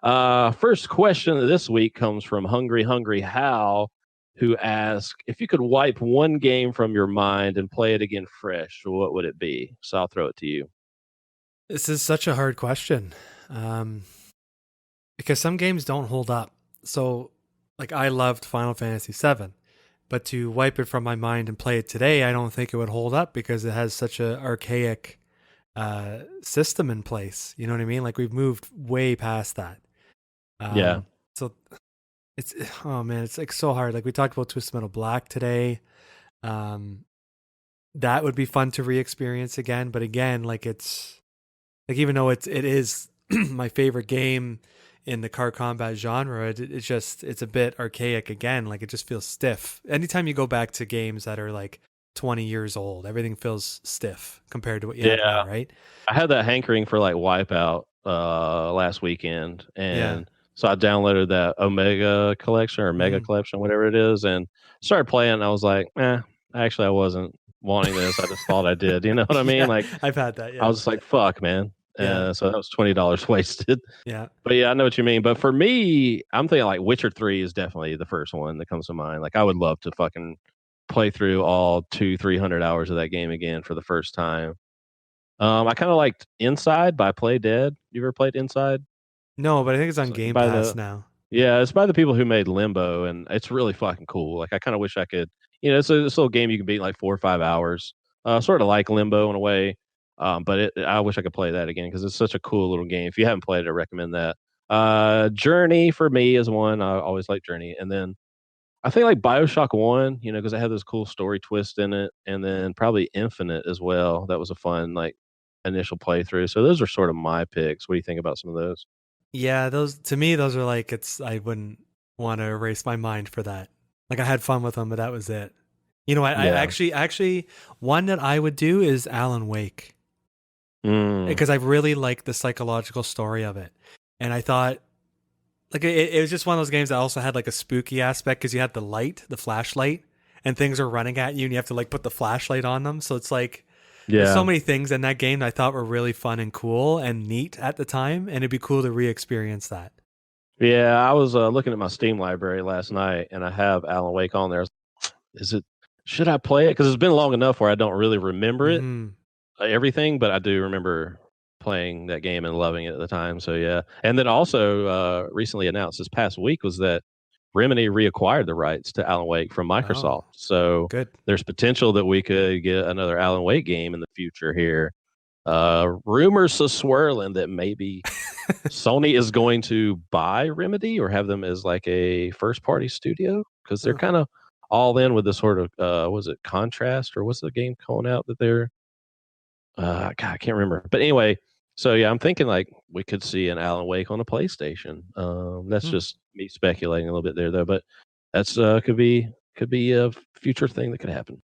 First question this week comes from Hungry Hungry Hal, who asks, if you could wipe one game from your mind and play it again fresh, what would it be? So I'll throw it to you. This is such a hard question because some games don't hold up. So, like, I loved Final Fantasy VII, but to wipe it from my mind and play it today, I don't think it would hold up because it has such a archaic system in place. You know what I mean? Like, we've moved way past that. Yeah. So it's oh man, it's like so hard. Like we talked about Twisted Metal Black today. Um, that would be fun to re-experience again. But again, like it's like even though it is my favorite game in the car combat genre, it's a bit archaic again. Like it just feels stiff. Anytime you go back to games that are like 20 years old, everything feels stiff compared to what you have Yeah. now, right? I had that hankering for like Wipeout last weekend. Yeah. And so I downloaded that Omega collection or Mega Mm. collection, whatever it is, and started playing. And I was like, actually, I wasn't wanting this. I just thought I did. You know what I mean? Yeah, Like, I've had that. I Yeah. was just like, fuck, man. Yeah. So that was $20 wasted. Yeah. But yeah, I know what you mean. But for me, I'm thinking like Witcher 3 is definitely the first one that comes to mind. Like, I would love to fucking play through all 200-300 hours of that game again for the first time. I kind of liked Inside by Play Dead. You ever played Inside? No, but I think it's on It's Game by Pass the now. Yeah, it's by the people who made Limbo, and it's really fucking cool. Like, I kind of wish I could. It's a this little game you can beat in like 4 or 5 hours. Sort of like Limbo in a way, but I wish I could play that again because it's such a cool little game. If you haven't played it, I recommend that. Journey for me is one. I always like Journey, and then I think like Bioshock One, because it had this cool story twist in it, and then probably Infinite as well. That was a fun like initial playthrough. So those are sort of my picks. What do you think about some of those? Yeah, those to me those are like I wouldn't want to erase my mind for that. Like I had fun with them, but that was it. You know, I Yeah. actually one that I would do is Alan Wake Mm, because I really like the psychological story of it, and I thought like it was just one of those games that also had like a spooky aspect because you had the flashlight, and things are running at you, and you have to like put the flashlight on them. So it's like there's so yeah. many things in that game that I thought were really fun and cool and neat at the time, and it'd be cool to re-experience that. Yeah, I was looking at my Steam library last night, and I have Alan Wake on there. Is it? Should I play it? Because it's been long enough where I don't really remember it Hmm. everything, but I do remember playing that game and loving it at the time. So yeah, and then also recently announced this past week was that Remedy reacquired the rights to Alan Wake from Oh, Microsoft. So good. there's potential that we could get another Alan Wake game in the future here. Rumors are swirling that maybe Sony is going to buy Remedy or have them as like a first party studio because they're Huh. kind of all in with this sort of was it Contrast or what's the game calling out that they're God, I can't remember. But anyway, so yeah, I'm thinking like we could see an Alan Wake on a PlayStation. That's Hmm. just me speculating a little bit there though, but that's could be a future thing that could happen.